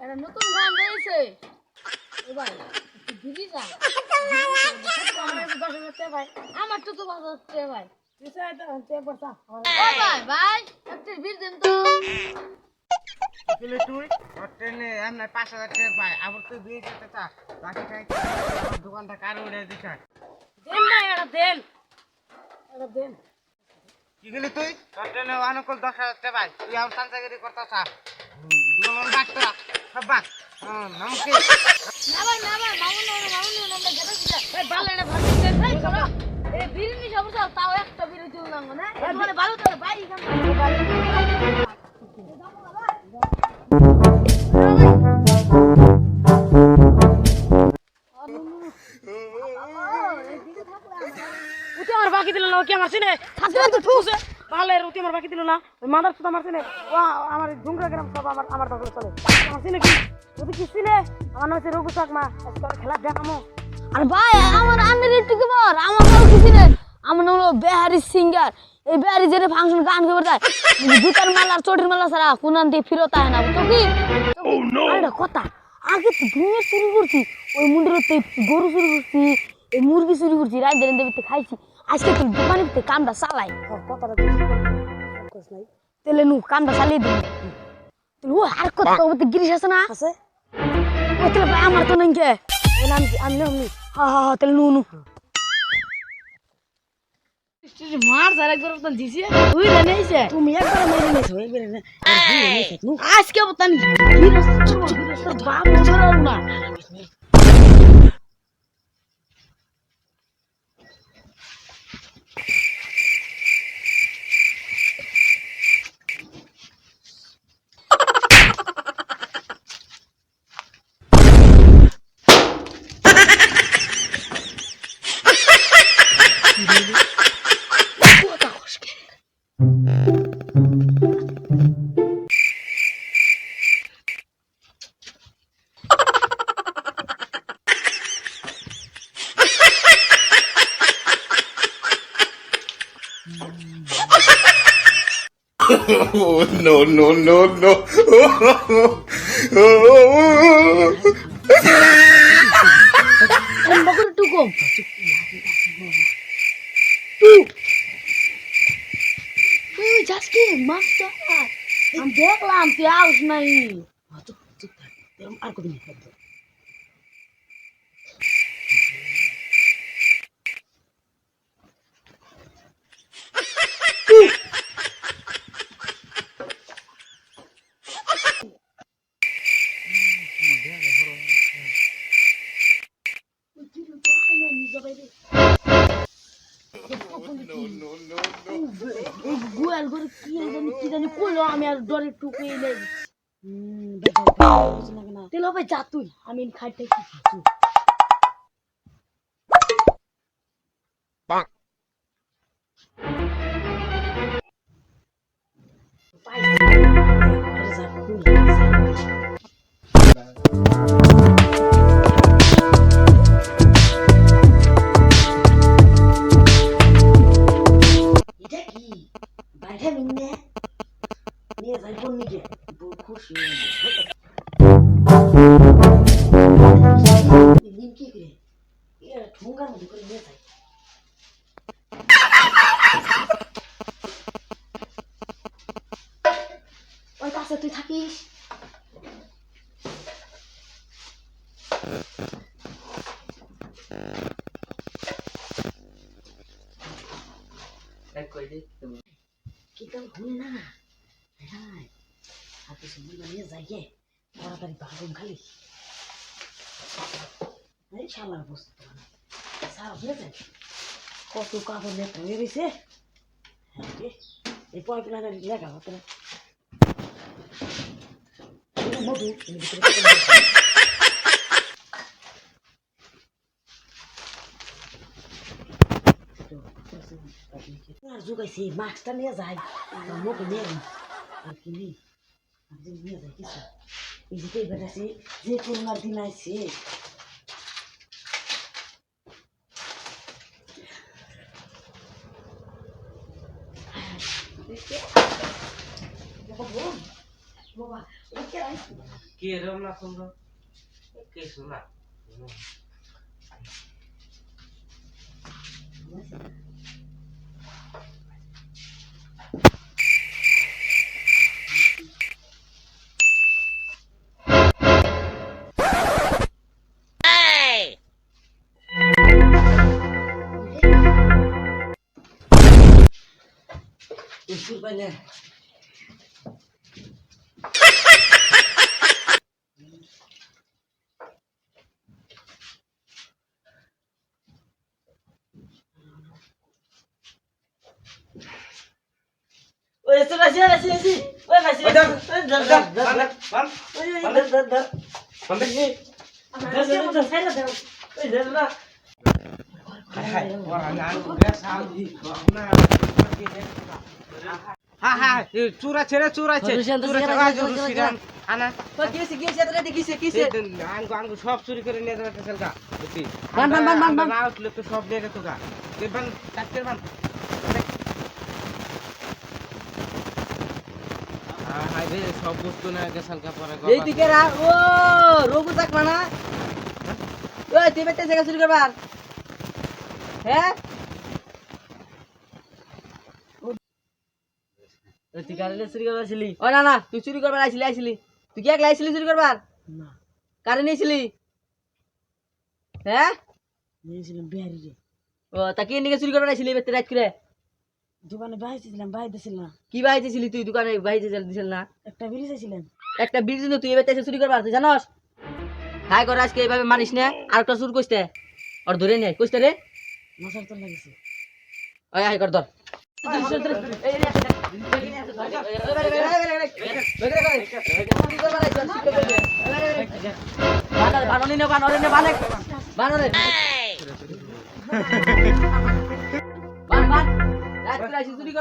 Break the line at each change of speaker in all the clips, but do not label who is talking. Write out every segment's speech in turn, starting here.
একটা নতুন গান রয়েছে ও ভাই একটু দিদি যা আমার তো বাজাচ্ছে ভাই ও ভাই ভাই একটা বিল দেন তো
তুই ট্রেনে এমনি 5,000 টাকা পাই আবার তুই দিয়ে যেতে চা বাকি খাইতে দোকানটা কারো উড়ে দিছে
দেন না এটা দেন
কি গেলি তুই ট্রেনে অনুকূল 10,000 টাকা পাই তুই আর সানসাগিরি করতেছ দোকান বাটটা সব বাট নমস্কার
না ভাই মামুন আমরা গেলে দিলা ভাই ভালো না ভালো দেন ভাই চলো এই বিরিয়ানি সব তাও একটা বিরিয়ানি দিল না না মানে ভালো তো ভাই এখান
উঠে আমার বাকি দিল না কি আমার সিনে থাকবে তো ঠুসে ভালো উঠে আমার বাকি দিল না ওই মাদার সুতা আমার সিনে ও আমার ডুংরা গ্রাম সব আমার দখলে চলে আমার সিনে কি ওদি কি সিনে আমার নাম হচ্ছে রঘু চাকমা আজকে খেলা দেখামো
আর ভাই আমার আন্ডার একটু কি বল আমার নাম কিছু নেই আমার নাম হলো বেহারি সিঙ্গার এই বেহারি যেটা ফাংশন গান করতে যায় জুতার মালা আর চটির মালা ছাড়া কোনান দিয়ে ফিরত আয় না বুঝছো কি আরে কথা আগে তো দুনিয়া চুরি করছি ওই মুন্ডের গরু চুরি করছি এই মুরগি চুরি করছি রাত দেন দেবিতে খাইছি আজকে তুই দোকানে কামটা চালাই
কথাটা তুই কইছ নাই
তেলে নু কামটা চালিয়ে দিবি তুই ও আর কত তো গিরিশ আছে না
আছে
ও তেলে ভাই আমার তো নাই কে
ওই নাম আমি
হ্যাঁ তেলে নু মার সারা একবার তো দিছি তুই রে নেইছে
তুমি একবার মেরে নিছ একবার না
আজকে বতান গিরিশ তোর বাপ বছর না
Oh, no.
বকর টুকো তুই যাস কি মাস্টার আমি দেখলাম তুই আউস নাই
আর কদিন
গুয়াল করে কি জানি করলো আমি আর ডরে টুকুই নেই তেল ভাই যা তুই আমি খাইতে কি ওই কাছে তুই থাকিস
কিন্তু ভুল না হ্যাঁ আপনি সময় বানিয়ে যাইয়ে তাড়াতাড়ি বাগুন খালি এই শালার বসতে সারা হয়ে যায় কত কাপড় লেখা হয়ে গেছে এই পয়প্লানের লেখা হতো না মধু আর জোগাইছি মাছটা নিয়ে যাই মতো নিয়ে আর কি নেই আর নিয়ে যাই কিছু এই যে বেড়াচ্ছি যে করোনার দিন আসছে
কি এরকম না সুন্দর কে শোনা Usur banyak.
ওই তো আসি আসি আসি ওই আসি ধর ধর ধর ওই ধর ধর ধর ওই ধর না
হ্যাঁ হ্যাঁ চুর আছে রে চুর আছে সব চুরি করে নিয়ে যাবে না উঠলে তো সব নিয়ে গেছো গা সব বস্তু না গেছাল কাপড়ে
এইদিকে ও রঘু থাকবা না ওই তুই বেটে জায়গা চুরি করবার হ্যাঁ তুই কারেন্ট চুরি করবার ছিলি ও না না তুই চুরি করবার আইছিলি তুই কি একলা আইছিলি চুরি করবার না কারে নিয়েছিলি হ্যাঁ নিয়েছিলাম বিহারি রে ও তা কি নিয়ে চুরি করবার আইছিলি বেতে রাত করে দোকানে বাইতেছিলাম বাইতেছিল না কি বাইতেছিলি তুই দোকানে বাইতে দিছিল না একটা বিড়ি চাইছিলেন একটা বিড়ি দিন তুই এবারে চুরি করবার তুই জানোস হাই কর আজকে এইভাবে মারিস না আর একটা চুর কইতে আর ধরে নে কইতে রে মশার তো লাগিছে ওই হাই কর ধর চুরি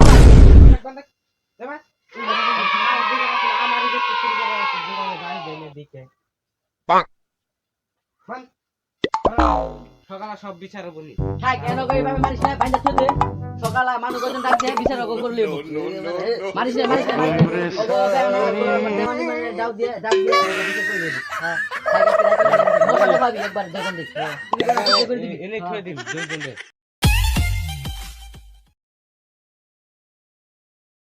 সকালে সব বিচার বলি
কেন করে এইভাবে মারিস না বাইন্দা চলে সকালে মানুষ কজন ডাকছে বিচার করলে মারিস না দাও দিয়ে বিচার করে দিবি হ্যাঁ একবার দেখুন দেখ
এনে থুয়ে দিন দুই দিন